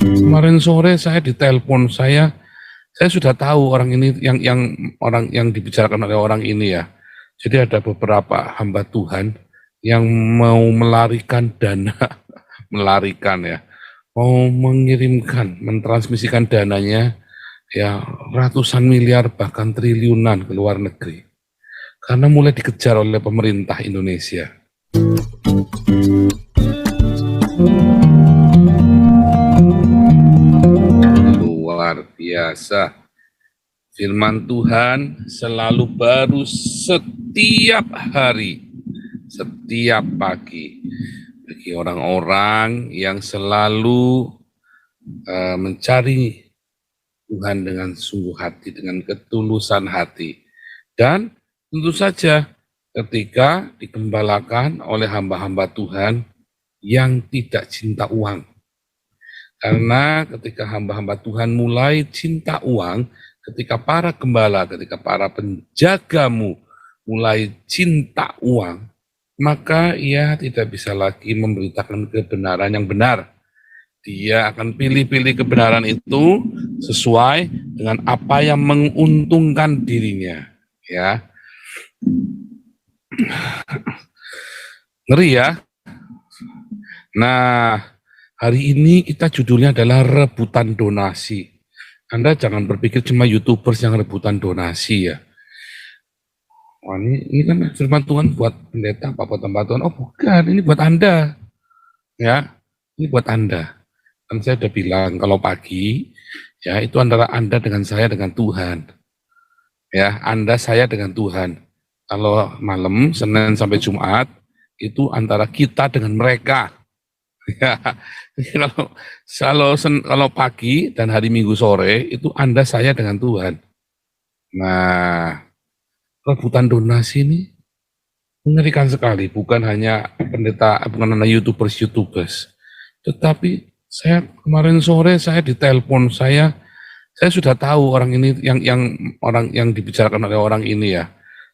Kemarin sore saya ditelepon, saya sudah tahu orang ini yang dibicarakan oleh orang ini ya. Jadi ada beberapa hamba Tuhan yang mau melarikan dana, melarikan ya, mau mengirimkan, mentransmisikan dananya ya ratusan miliar bahkan triliunan ke luar negeri. Karena mulai dikejar oleh pemerintah Indonesia. Luar biasa. Firman Tuhan selalu baru setiap hari, setiap pagi. Bagi orang-orang yang selalu mencari Tuhan dengan sungguh hati, dengan ketulusan hati. Dan tentu saja ketika digembalakan oleh hamba-hamba Tuhan yang tidak cinta uang. Karena ketika hamba-hamba Tuhan mulai cinta uang, ketika para gembala, ketika para penjagamu mulai cinta uang, maka ia tidak bisa lagi memberitakan kebenaran yang benar. Dia akan pilih-pilih kebenaran itu sesuai dengan apa yang menguntungkan dirinya. Ya, ngeri ya. Nah, hari ini kita judulnya adalah rebutan donasi. Anda jangan berpikir cuma YouTubers yang rebutan donasi ya. Wah, ini kan firman Tuhan buat pendeta, apa buat hamba Tuhan? Oh bukan, ini buat Anda. Ya, ini buat Anda. Kan saya udah bilang kalau pagi ya itu antara Anda dengan saya dengan Tuhan. Ya, Anda saya dengan Tuhan. Kalau malam Senin sampai Jumat itu antara kita dengan mereka. Ya, kalau pagi dan hari Minggu sore itu Anda saya dengan Tuhan. Nah, rebutan donasi ini mengerikan sekali, bukan hanya YouTubers, tetapi saya kemarin sore saya ditelepon, saya sudah tahu orang ini yang dibicarakan oleh orang ini ya.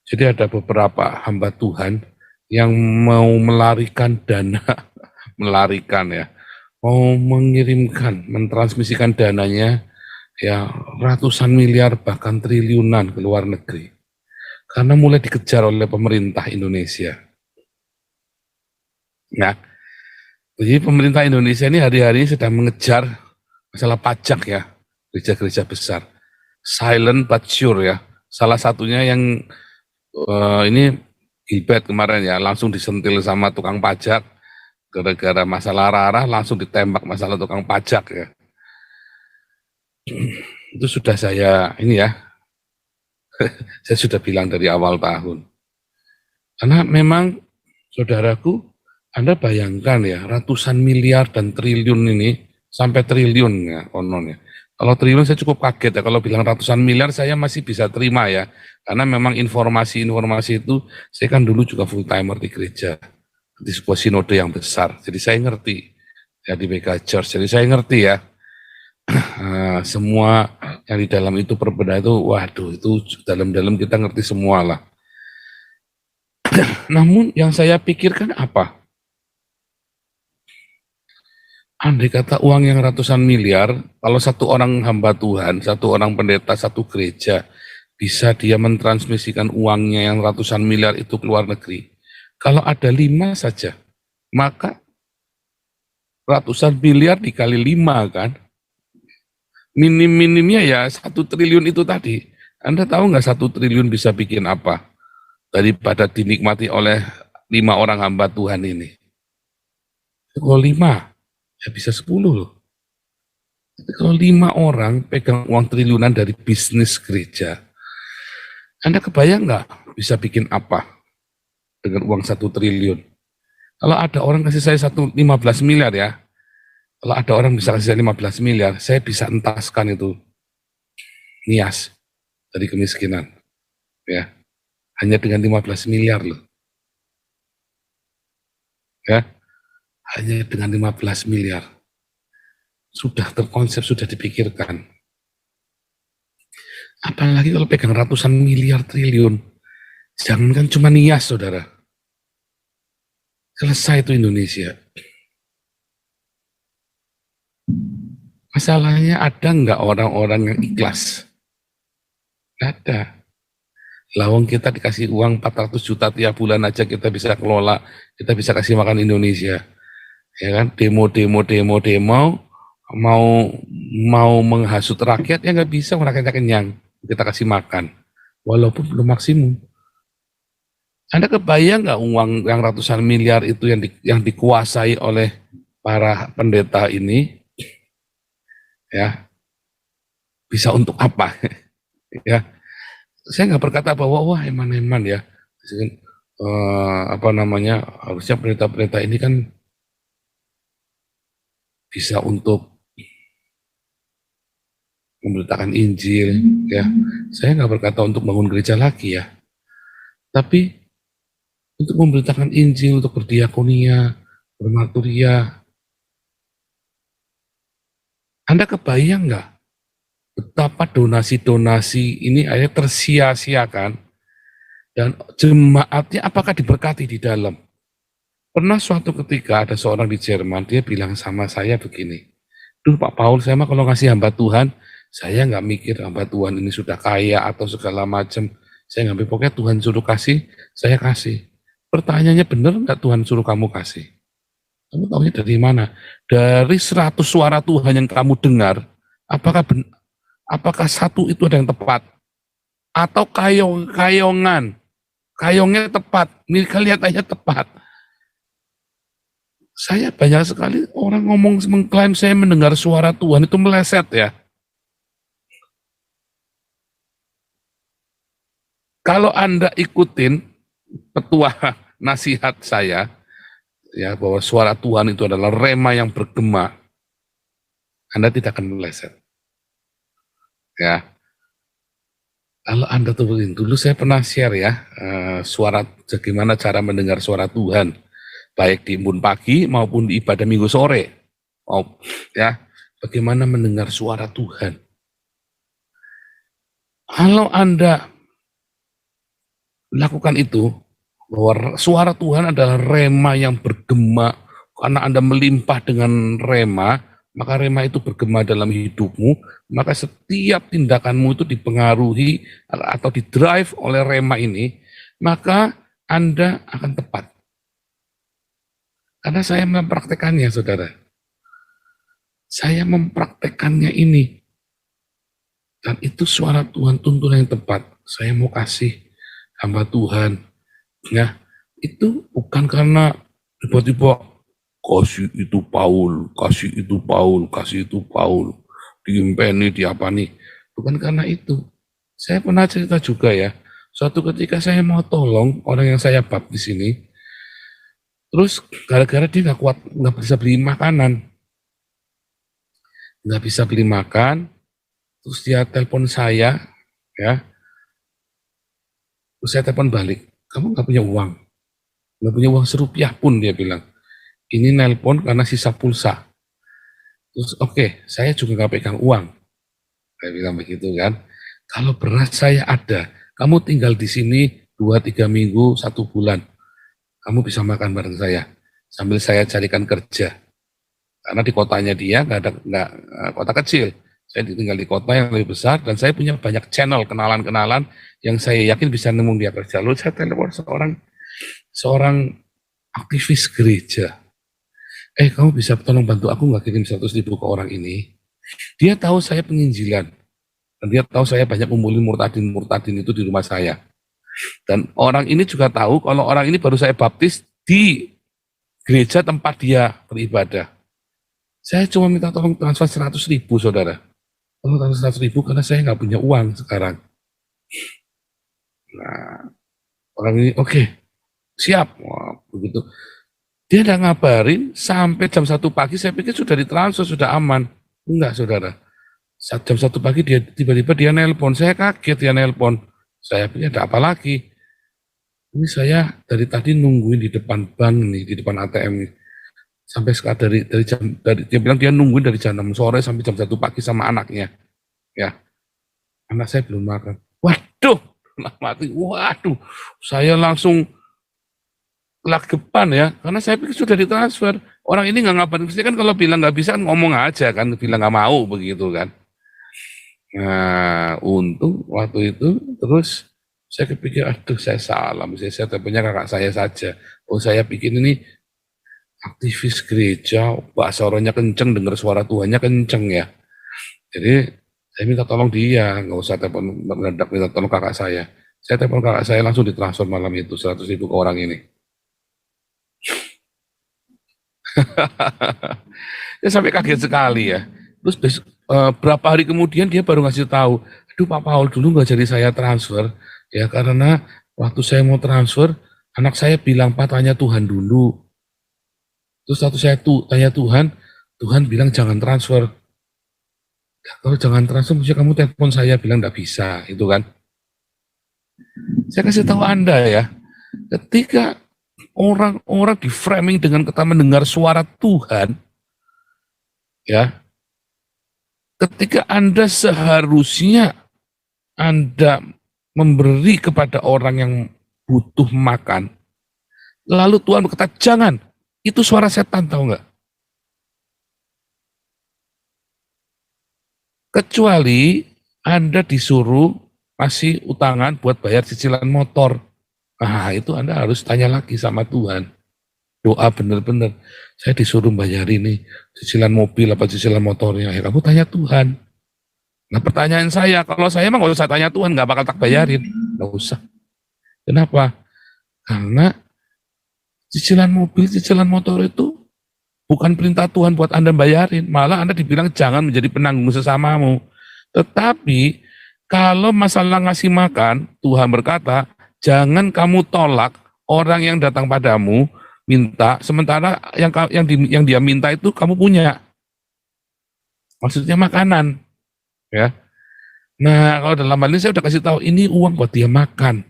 Jadi ada beberapa hamba Tuhan yang mau melarikan dana, melarikan ya, mau mengirimkan, mentransmisikan dananya ya ratusan miliar bahkan triliunan ke luar negeri. Karena mulai dikejar oleh pemerintah Indonesia. Nah, jadi pemerintah Indonesia ini hari-hari sedang mengejar masalah pajak ya, gereja-gereja besar. Silent but sure ya. Salah satunya yang ini Gilbert kemarin ya, langsung disentil sama tukang pajak, gara-gara masalah Rara langsung ditembak masalah tukang pajak ya. Itu sudah saya ini ya, saya sudah bilang dari awal tahun. Karena memang saudaraku, Anda bayangkan ya, ratusan miliar dan triliun ini, sampai triliun ya konon ya. Kalau triliun saya cukup kaget ya, kalau bilang ratusan miliar saya masih bisa terima ya. Karena memang informasi-informasi itu, saya kan dulu juga full timer di gereja, di sebuah sinode yang besar. Jadi saya ngerti ya di Mega Church, jadi saya ngerti ya. Semua yang di dalam itu perbedaan itu, waduh itu dalam-dalam kita ngerti semua lah. Namun yang saya pikirkan apa? Andai kata uang yang ratusan miliar, kalau satu orang hamba Tuhan, satu orang pendeta, satu gereja, bisa dia mentransmisikan uangnya yang ratusan miliar itu ke luar negeri. Kalau ada 5 saja, maka ratusan miliar dikali 5 kan, minim-minimnya ya 1 triliun itu tadi. Anda tahu nggak 1 triliun bisa bikin apa? Daripada dinikmati oleh 5 orang hamba Tuhan ini. Kalau 5, ya bisa 10 loh. Kalau 5 orang pegang uang triliunan dari bisnis gereja, Anda kebayang nggak bisa bikin apa dengan uang 1 triliun? Kalau ada orang kasih saya 15 miliar ya, kalau ada orang bisa kasih saya 15 miliar, saya bisa entaskan itu nias dari kemiskinan. Ya, hanya dengan 15 miliar loh. Ya, hanya dengan 15 miliar. Sudah terkonsep, sudah dipikirkan. Apalagi kalau pegang ratusan miliar triliun. Jangankan cuma nias, saudara. Selesai itu Indonesia. Masalahnya ada nggak orang-orang yang ikhlas? Nggak ada. Lawang kita dikasih uang 400 juta tiap bulan aja kita bisa kelola, kita bisa kasih makan Indonesia. Ya kan, demo, mau mau menghasut rakyat ya nggak bisa, rakyatnya kenyang, kita kasih makan, walaupun belum maksimum. Anda kebayang nggak uang yang ratusan miliar itu yang dikuasai oleh para pendeta ini, ya bisa untuk apa? Ya, saya nggak berkata bahwa wah eman-eman ya, apa namanya, harusnya pendeta-pendeta ini kan bisa untuk memberitakan Injil, ya. Saya nggak berkata untuk bangun gereja lagi ya, tapi untuk memberitakan Injil, untuk berdiakonia, bermarturia. Anda kebayang nggak betapa donasi-donasi ini akhirnya tersia-siakan dan jemaatnya apakah diberkati di dalam? Pernah suatu ketika ada seorang di Jerman, dia bilang sama saya begini, "Duh Pak Paul, saya mah kalau ngasih hamba Tuhan, saya nggak mikir hamba Tuhan ini sudah kaya atau segala macam. Saya nggak mikir, pokoknya Tuhan suruh kasih, saya kasih." Pertanyaannya, benar nggak Tuhan suruh kamu kasih? Kamu tahunya dari mana? Dari 100 suara Tuhan yang kamu dengar, apakah satu itu ada yang tepat? Atau kayongan? Kayongnya tepat, ini kelihatannya tepat. Saya banyak sekali orang ngomong mengklaim saya mendengar suara Tuhan, itu meleset ya. Kalau Anda ikutin petua nasihat saya, ya bahwa suara Tuhan itu adalah rema yang bergema, Anda tidak akan meleset. Ya, kalau Anda turutin, dulu saya pernah share ya, suara, bagaimana cara mendengar suara Tuhan, baik di embun pagi maupun di ibadah minggu sore. Ya, bagaimana mendengar suara Tuhan. Kalau Anda lakukan itu, bahwa suara Tuhan adalah rema yang bergema, karena Anda melimpah dengan rema, maka rema itu bergema dalam hidupmu, maka setiap tindakanmu itu dipengaruhi atau didrive oleh rema ini, maka Anda akan tepat. Karena saya mempraktekannya, saudara. Saya mempraktekannya ini. Dan itu suara Tuhan, tuntunan yang tepat. Saya mau kasih hamba Tuhan. Ya, itu bukan karena tiba-tiba kasih itu Paul, kasih itu Paul, kasih itu Paul, diimpeni, diapani. Bukan karena itu. Saya pernah cerita juga ya, suatu ketika saya mau tolong orang yang saya baptis ini, terus gara-gara dia nggak kuat, nggak bisa beli makanan, nggak bisa beli makan, terus dia telepon saya, ya, terus saya telepon balik, kamu nggak punya uang, nggak punya uang serupiah pun, dia bilang. Ini nelpon karena sisa pulsa. Terus oke, saya juga nggak pegang uang. Saya bilang begitu kan. Kalau beras saya ada, kamu tinggal di sini 2-3 minggu, 1 bulan. Kamu bisa makan bareng saya. Sambil saya carikan kerja. Karena di kotanya dia nggak kota kecil. Saya tinggal di kota yang lebih besar dan saya punya banyak channel kenalan-kenalan yang saya yakin bisa nemu dia kerja. Lalu saya telepon seorang aktivis gereja. Kamu bisa tolong bantu aku nggak kirim 100.000 ke orang ini? Dia tahu saya penginjilan. Dan dia tahu saya banyak ngumpulin murtadin itu di rumah saya. Dan orang ini juga tahu kalau orang ini baru saya baptis di gereja tempat dia beribadah. Saya cuma minta tolong transfer 100.000, saudara. Tolong transfer 100.000 karena saya nggak punya uang sekarang. Nah, orang ini oke, siap. Wah, begitu. Dia udah ngabarin sampai jam 1 pagi, saya pikir sudah ditransfer, sudah aman. Enggak, saudara. Jam 1 pagi dia tiba-tiba dia nelpon, saya kaget dia nelpon. Saya pikir ada apa lagi. Ini saya dari tadi nungguin di depan bank nih, di depan ATM nih. Sampai sekarang dia bilang dia nungguin dari jam 6 sore sampai jam 1 pagi sama anaknya. Ya, anak saya belum makan. Waduh, mati. Waduh, saya langsung kelagepan ya, karena saya pikir sudah ditransfer. Orang ini nggak ngapain, mesti kan kalau bilang nggak bisa kan ngomong aja kan, bilang nggak mau begitu kan. Nah, untung waktu itu terus saya kepikir, aduh saya salah, mesti saya teleponnya kakak saya saja. Oh saya bikin ini aktivis gereja, bahasa orangnya kenceng, dengar suara Tuhannya kenceng ya. Jadi saya minta tolong dia, nggak usah telepon mendadak, minta tolong kakak saya. Saya telepon kakak saya langsung ditransfer malam itu 100.000 ke orang ini. Ya sampai kaget sekali ya. Terus berapa hari kemudian dia baru ngasih tahu, aduh Pak Paul dulu nggak jadi saya transfer ya karena waktu saya mau transfer anak saya bilang Pak tanya Tuhan dulu. Terus waktu saya tanya Tuhan, Tuhan bilang jangan transfer. Ya, kalau jangan transfer, mesti kamu telepon saya bilang nggak bisa, itu kan. Saya kasih tahu Anda ya, ketika orang-orang di framing dengan kita mendengar suara Tuhan, ya, ketika Anda seharusnya Anda memberi kepada orang yang butuh makan, lalu Tuhan berkata, jangan, itu suara setan, tahu nggak? Kecuali Anda disuruh kasih utangan buat bayar cicilan motor. Nah, itu Anda harus tanya lagi sama Tuhan. Doa benar-benar. Saya disuruh bayar ini, cicilan mobil apa cicilan motornya. Ya kamu tanya Tuhan. Nah pertanyaan saya, kalau saya emang nggak usah tanya Tuhan, nggak bakal tak bayarin. Nggak usah. Kenapa? Karena cicilan mobil, cicilan motor itu bukan perintah Tuhan buat Anda bayarin. Malah Anda dibilang jangan menjadi penanggung sesamamu. Tetapi kalau masalah ngasih makan, Tuhan berkata, jangan kamu tolak orang yang datang padamu minta, sementara yang dia minta itu kamu punya. Maksudnya makanan, ya. Nah, kalau dalam hal ini saya udah kasih tahu ini uang buat dia makan.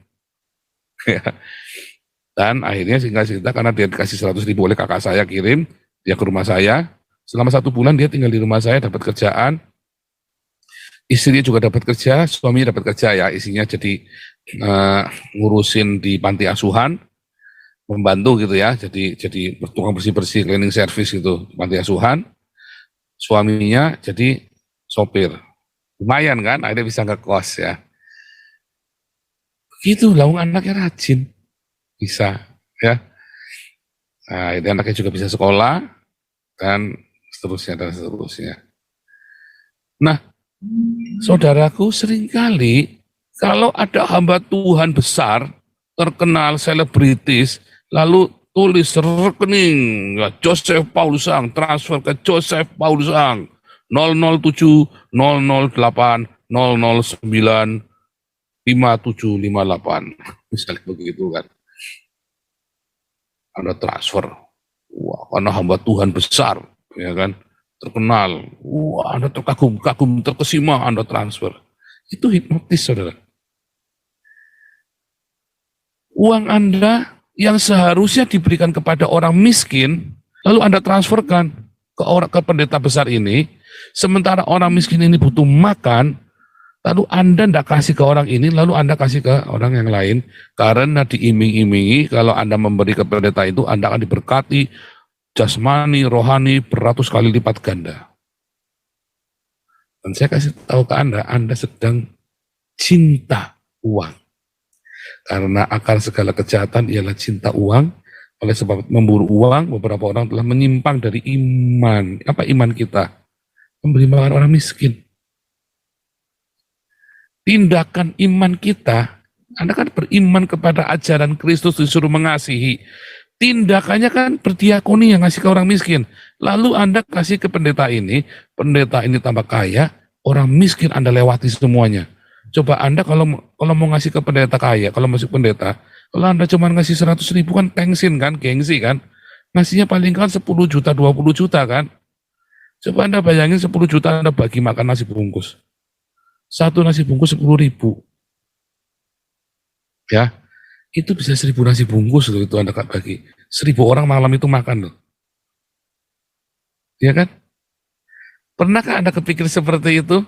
Dan akhirnya singkat cerita karena dia dikasih 100.000 oleh kakak saya kirim dia ke rumah saya. Selama 1 bulan dia tinggal di rumah saya, dapat kerjaan. Istrinya juga dapat kerja, suaminya dapat kerja ya. Isinya jadi ngurusin di panti asuhan, membantu gitu ya. Jadi tukang bersih-bersih, cleaning service gitu di panti asuhan. Suaminya jadi sopir. Lumayan kan, akhirnya bisa ngekos ya. Begitu, laung anaknya rajin. Bisa ya. Nah, itu anaknya juga bisa sekolah, dan seterusnya dan seterusnya. Nah, saudaraku, seringkali kalau ada hamba Tuhan besar, terkenal, selebritis, lalu tulis rekening ya, Joseph Paulusang, transfer ke Joseph Paulusang 007 008 009 5758 misalnya begitu kan. Anda transfer, wah, karena hamba Tuhan besar, ya kan, terkenal, wah, Anda terkagum-kagum, terkesima, Anda transfer. Itu hipnotis, saudara. Uang Anda yang seharusnya diberikan kepada orang miskin, lalu Anda transferkan ke pendeta besar ini, sementara orang miskin ini butuh makan, lalu Anda tidak kasih ke orang ini, lalu Anda kasih ke orang yang lain, karena diiming-imingi kalau Anda memberi ke pendeta itu, Anda akan diberkati jasmani, rohani, beratus kali lipat ganda. Dan saya kasih tahu ke Anda sedang cinta uang. Karena akar segala kejahatan ialah cinta uang. Oleh sebab memburu uang, beberapa orang telah menyimpang dari iman. Apa iman kita? Memberi makan orang miskin. Tindakan iman kita, Anda kan beriman kepada ajaran Kristus disuruh mengasihi. Tindakannya kan berdiakoni yang ngasih ke orang miskin. Lalu Anda kasih ke pendeta ini tambah kaya, orang miskin Anda lewati semuanya. Coba Anda kalau mau ngasih ke pendeta kaya, kalau masuk pendeta, kalau Anda cuma ngasih 100.000 kan tengsin kan, gengsi kan. Ngasihnya paling kan 10 juta, 20 juta kan. Coba Anda bayangin 10 juta Anda bagi makan nasi bungkus. Satu nasi bungkus 10.000. Ya, itu bisa 1.000 nasi bungkus loh itu Anda bagi. 1.000 orang malam itu makan loh. Ya kan? Pernahkah Anda kepikir seperti itu?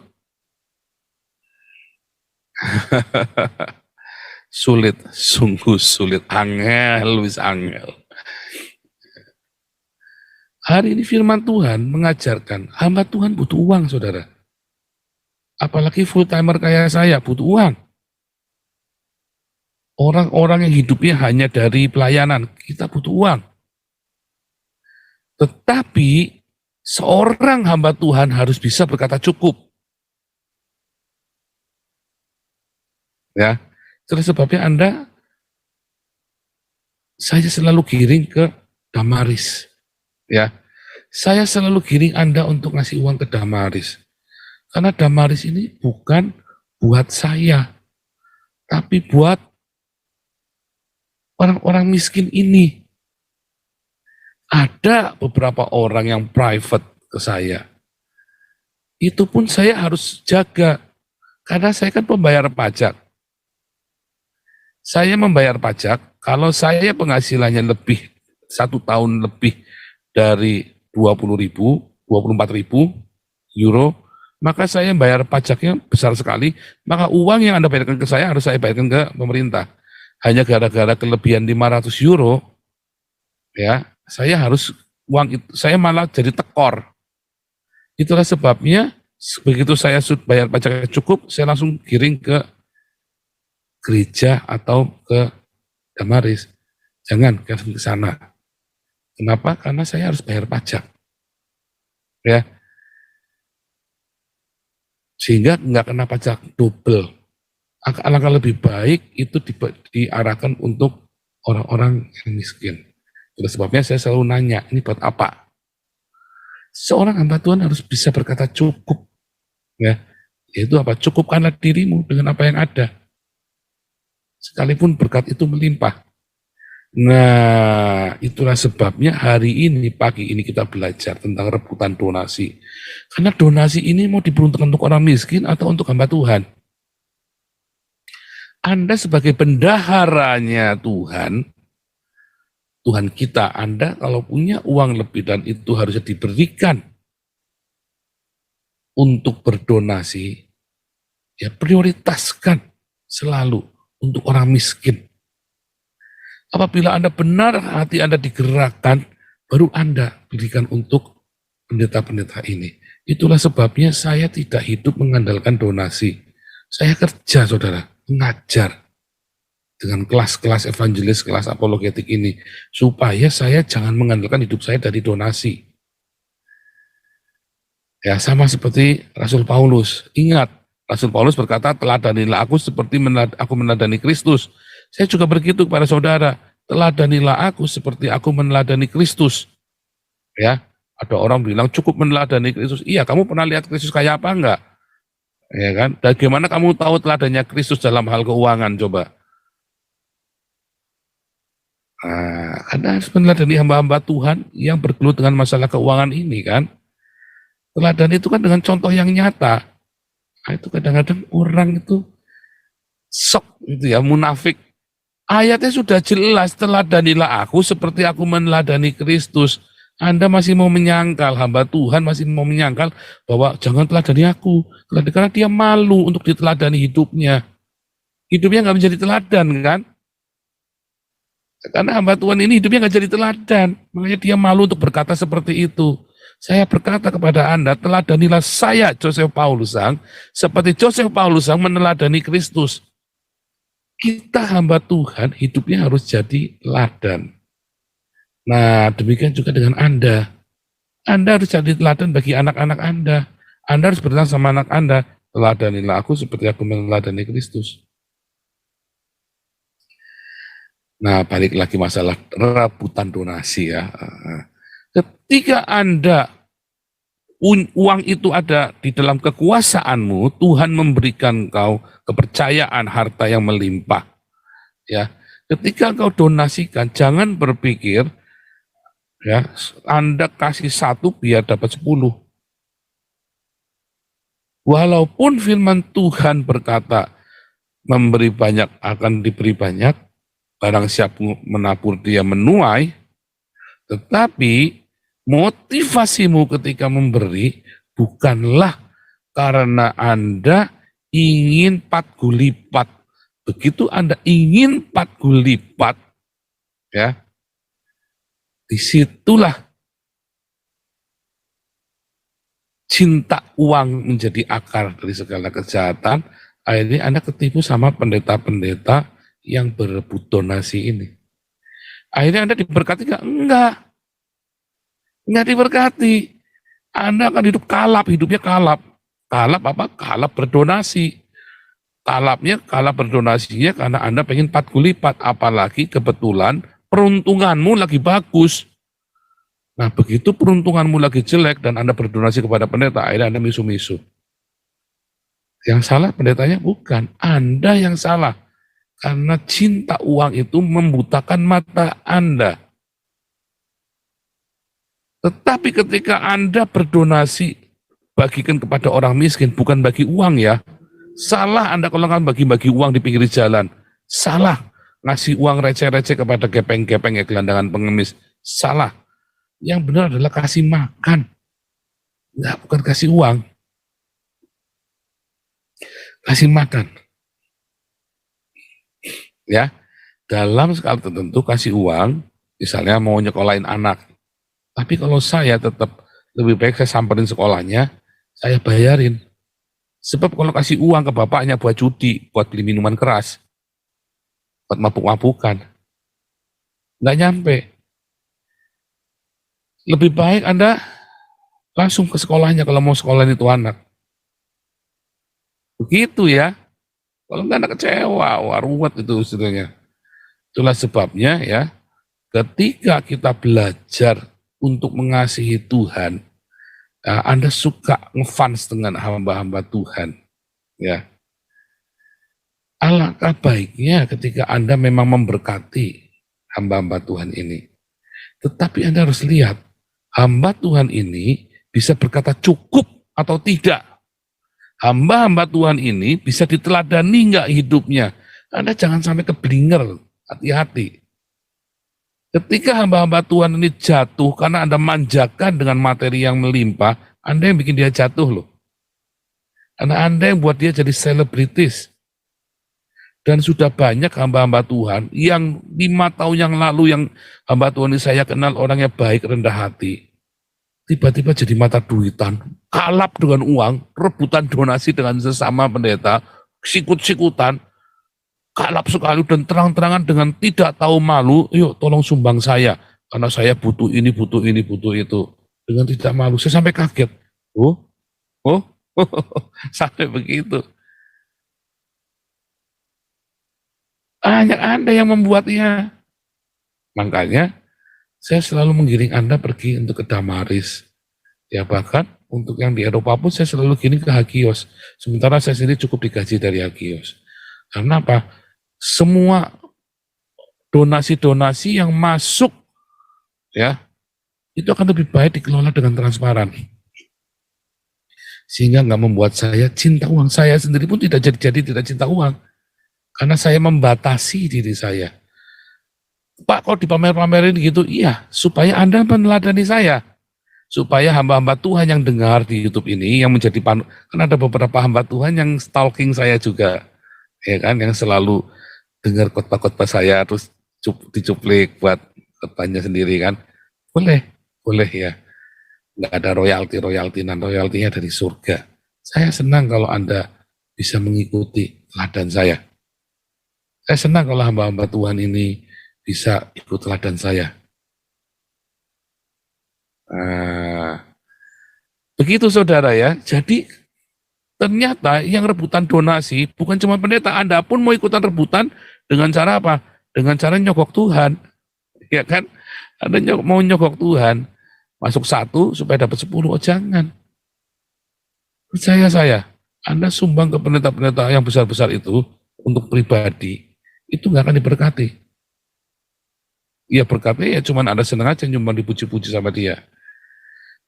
Sulit, sungguh sulit, angel, wis angel. Hari ini firman Tuhan mengajarkan, hamba Tuhan butuh uang, saudara. Apalagi full timer kayak saya, butuh uang. Orang-orang yang hidupnya hanya dari pelayanan, kita butuh uang. Tetapi seorang hamba Tuhan harus bisa berkata cukup. Ya, itulah sebabnya saya selalu giring ke Damaris. Ya, saya selalu giring Anda untuk ngasih uang ke Damaris. Karena Damaris ini bukan buat saya, tapi buat orang-orang miskin ini. Ada beberapa orang yang private ke saya. Itu pun saya harus jaga, karena saya kan pembayar pajak. Saya membayar pajak, kalau saya penghasilannya lebih 1 tahun lebih dari 24.000 euro, maka saya bayar pajaknya besar sekali, maka uang yang Anda bayarkan ke saya harus saya bayarkan ke pemerintah. Hanya gara-gara kelebihan 500 euro, ya, saya harus uang itu, saya malah jadi tekor. Itulah sebabnya, begitu saya sudah bayar pajaknya cukup, saya langsung giring ke gereja atau ke Damaris. Jangan ke sana. Kenapa? Karena saya harus bayar pajak. Ya. Sehingga nggak kena pajak double. Alangkah lebih baik itu diarahkan untuk orang-orang yang miskin. Itu sebabnya saya selalu nanya, ini buat apa? Seorang hamba Tuhan harus bisa berkata cukup. Ya. Yaitu apa? Cukupkanlah dirimu dengan apa yang ada. Sekalipun berkat itu melimpah. Nah, itulah sebabnya hari ini, pagi ini kita belajar tentang rebutan donasi. Karena donasi ini mau diperuntukkan untuk orang miskin atau untuk hamba Tuhan. Anda sebagai bendaharanya Tuhan, Tuhan kita, Anda kalau punya uang lebih dan itu harusnya diberikan untuk berdonasi, ya prioritaskan selalu untuk orang miskin. Apabila Anda benar hati Anda digerakkan, baru Anda berikan untuk pendeta-pendeta ini. Itulah sebabnya saya tidak hidup mengandalkan donasi. Saya kerja, saudara, mengajar dengan kelas-kelas evangelis, kelas apologetik ini, supaya saya jangan mengandalkan hidup saya dari donasi. Ya, sama seperti Rasul Paulus. Ingat, Rasul Paulus berkata, teladanilah aku seperti aku meneladani Kristus. Saya juga begitu kepada saudara, teladanilah aku seperti aku meneladani Kristus. Ya, ada orang bilang cukup meneladani Kristus. Iya, kamu pernah lihat Kristus kayak apa enggak? Ya kan? Dan gimana kamu tahu teladannya Kristus dalam hal keuangan, coba? Nah, karena harus meneladani hamba-hamba Tuhan yang bergelut dengan masalah keuangan ini kan. Teladan itu kan dengan contoh yang nyata. Nah, itu kadang-kadang orang itu sok gitu ya, munafik. Ayatnya sudah jelas, teladanilah aku seperti aku meneladani Kristus. Anda masih mau menyangkal, hamba Tuhan masih mau menyangkal bahwa jangan teladani aku. Karena dia malu untuk diteladani hidupnya. Hidupnya nggak menjadi teladan kan? Karena hamba Tuhan ini hidupnya nggak jadi teladan. Makanya dia malu untuk berkata seperti itu. Saya berkata kepada Anda, teladanilah saya, Joseph Paulus Sang, seperti Joseph Paulus Sang meneladani Kristus. Kita hamba Tuhan hidupnya harus jadi teladan. Nah, demikian juga dengan Anda. Anda harus jadi teladan bagi anak-anak Anda. Anda harus berkata sama anak Anda, teladanilah aku seperti aku meneladani Kristus. Nah, balik lagi masalah rebutan donasi ya. Ketika Anda uang itu ada di dalam kekuasaanmu, Tuhan memberikan kau kepercayaan harta yang melimpah. Ya, ketika kau donasikan, jangan berpikir ya Anda kasih 1 biar dapat 10. Walaupun firman Tuhan berkata memberi banyak akan diberi banyak, barang siapa menabur dia menuai, tetapi motivasimu ketika memberi bukanlah karena Anda ingin 4 kali lipat Begitu Anda ingin 4 kali lipat, ya, disitulah cinta uang menjadi akar dari segala kejahatan. Akhirnya Anda ketipu sama pendeta-pendeta yang berebut donasi ini. Akhirnya Anda diberkati nggak? Enggak diberkati. Anda akan hidup kalap, hidupnya kalap. Kalap apa? Kalap berdonasi. Kalap berdonasinya karena Anda pengen 4 kali lipat. Apalagi kebetulan peruntunganmu lagi bagus. Nah, begitu peruntunganmu lagi jelek dan Anda berdonasi kepada pendeta, akhirnya Anda misu-misu. Yang salah pendetanya bukan, Anda yang salah. Karena cinta uang itu membutakan mata Anda. Tetapi ketika Anda berdonasi, bagikan kepada orang miskin, bukan bagi uang ya. Salah Anda kalau kan bagi-bagi uang di pinggir jalan. Salah. Ngasih uang receh-receh kepada gepeng-gepeng ya gelandangan pengemis. Salah. Yang benar adalah kasih makan. Enggak, bukan kasih uang. Kasih makan. Ya, dalam skala tertentu kasih uang, misalnya mau nyekolahin anak. Tapi kalau saya tetap lebih baik saya samperin sekolahnya, saya bayarin. Sebab kalau kasih uang ke bapaknya buat judi, buat beli minuman keras, buat mabuk-mabukan, nggak nyampe. Lebih baik Anda langsung ke sekolahnya kalau mau sekolahin itu anak. Begitu ya. Kalau nggak anak kecewa, wah ruwet itu istilahnya. Itulah sebabnya ya, ketika kita belajar untuk mengasihi Tuhan, Anda suka ngefans dengan hamba-hamba Tuhan, ya. Alangkah baiknya ketika Anda memang memberkati hamba-hamba Tuhan ini. Tetapi Anda harus lihat, hamba Tuhan ini bisa berkata cukup atau tidak. Hamba-hamba Tuhan ini bisa diteladani nggak hidupnya. Anda jangan sampai keblinger, hati-hati. Ketika hamba-hamba Tuhan ini jatuh karena Anda manjakan dengan materi yang melimpah, Anda yang bikin dia jatuh loh. Karena Anda yang buat dia jadi selebritis. Dan sudah banyak hamba-hamba Tuhan yang 5 tahun yang lalu yang hamba Tuhan ini saya kenal orangnya baik, rendah hati. Tiba-tiba jadi mata duitan, kalap dengan uang, rebutan donasi dengan sesama pendeta, sikut-sikutan, kalap sekali dan terang-terangan dengan tidak tahu malu, yuk tolong sumbang saya, karena saya butuh ini, butuh ini, butuh itu. Dengan tidak malu, saya sampai kaget. Oh, oh, sampai begitu. Hanya Anda yang membuatnya. Makanya, saya selalu menggiring Anda pergi untuk ke Damaris. Ya bahkan, untuk yang di Eropa pun saya selalu giring ke Hagios. Sementara saya sendiri cukup digaji dari Hagios. Karena apa? Semua donasi-donasi yang masuk ya itu akan lebih baik dikelola dengan transparan sehingga nggak membuat saya cinta uang. Saya sendiri pun tidak jadi tidak cinta uang karena saya membatasi diri saya. Pak kok dipamer-pamerin gitu? Iya, supaya Anda meneladani saya, supaya hamba-hamba Tuhan yang dengar di YouTube ini yang menjadi kan ada beberapa hamba Tuhan yang stalking saya juga, ya kan, yang selalu dengar khotbah-khotbah saya terus dicuplik buat khotbahnya sendiri kan. Boleh ya. Nggak ada royalti dan royaltinya dari surga. Saya senang kalau Anda bisa mengikuti teladan saya. Saya senang kalau hamba-hamba Tuhan ini bisa ikut teladan saya. Begitu saudara ya. Jadi ternyata yang rebutan donasi bukan cuma pendeta, Anda pun mau ikutan rebutan dengan cara apa? Dengan cara nyogok Tuhan. Ya kan? Anda mau nyogok Tuhan, masuk 1 supaya dapat 10, oh jangan. Percaya saya, Anda sumbang ke pendeta-pendeta yang besar-besar itu untuk pribadi, itu nggak akan diberkati. Ya berkatnya ya cuma Anda senang aja nyumbang dipuji-puji sama dia.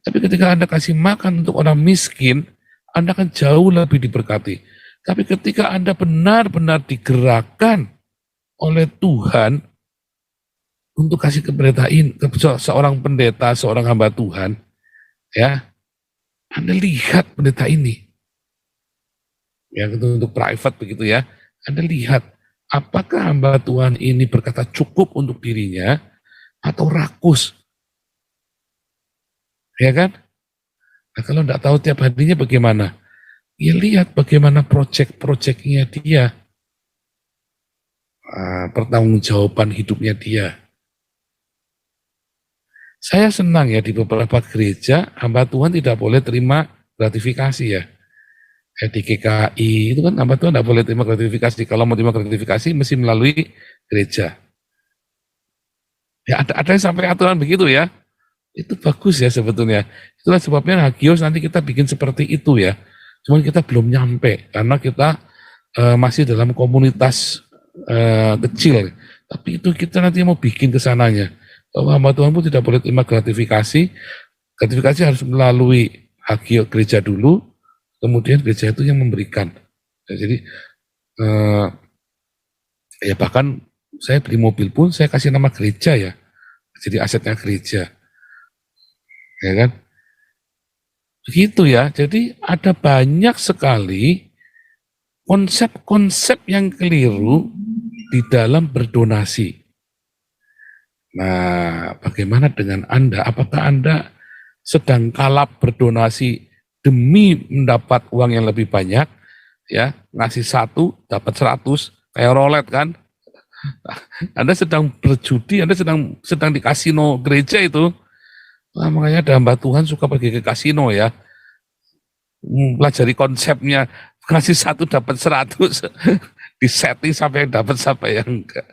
Tapi ketika Anda kasih makan untuk orang miskin, Anda akan jauh lebih diberkati. Tapi ketika Anda benar-benar digerakkan oleh Tuhan untuk kasih kependetaan ke seorang pendeta, seorang hamba Tuhan, ya, Anda lihat pendeta ini, ya untuk private begitu ya, Anda lihat apakah hamba Tuhan ini berkata cukup untuk dirinya atau rakus, ya kan? Nah, kalau tidak tahu tiap harinya bagaimana, ya lihat bagaimana proyek-proyeknya dia, pertanggungjawaban hidupnya dia. Saya senang ya di beberapa gereja hamba Tuhan tidak boleh terima gratifikasi ya. Kayak di GKI itu kan hamba Tuhan tidak boleh terima gratifikasi. Kalau mau terima gratifikasi mesti melalui gereja. Ya ada yang sampai aturan begitu ya. Itu bagus ya sebetulnya. Itulah sebabnya Hagios nanti kita bikin seperti itu ya. Cuman kita belum nyampe karena kita masih dalam komunitas kecil. Tapi itu kita nanti mau bikin ke sananya. Bahwa hamba Tuhan pun tidak boleh terima gratifikasi. Gratifikasi harus melalui Hagios gereja dulu, kemudian gereja itu yang memberikan. Ya, jadi ya bahkan saya beli mobil pun saya kasih nama gereja ya. Jadi asetnya gereja. Ya kan? Begitu ya. Jadi ada banyak sekali konsep-konsep yang keliru di dalam berdonasi. Nah, bagaimana dengan Anda? Apakah Anda sedang kalap berdonasi demi mendapat uang yang lebih banyak? Ya, ngasih 1 dapat 100, kayak roulette kan? Anda sedang berjudi, Anda sedang di kasino gereja itu. Nah, makanya ada hamba Tuhan suka pergi ke kasino ya. Pelajari konsepnya, ngasih 1 dapat 100, disetting sampai yang dapat sampai yang enggak.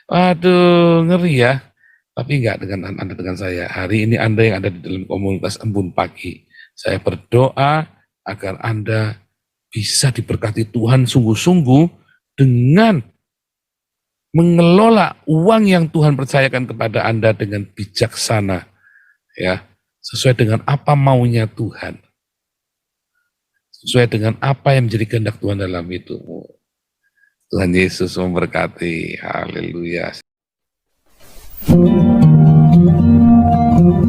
Waduh, ngeri ya. Tapi enggak dengan Anda dengan saya. Hari ini Anda yang ada di dalam komunitas Embun Pagi. Saya berdoa agar Anda bisa diberkati Tuhan sungguh-sungguh dengan mengelola uang yang Tuhan percayakan kepada Anda dengan bijaksana. Ya, sesuai dengan apa maunya Tuhan. Sesuai dengan apa yang menjadi kehendak Tuhan dalam hidupmu. Tuhan Yesus memberkati. Haleluya.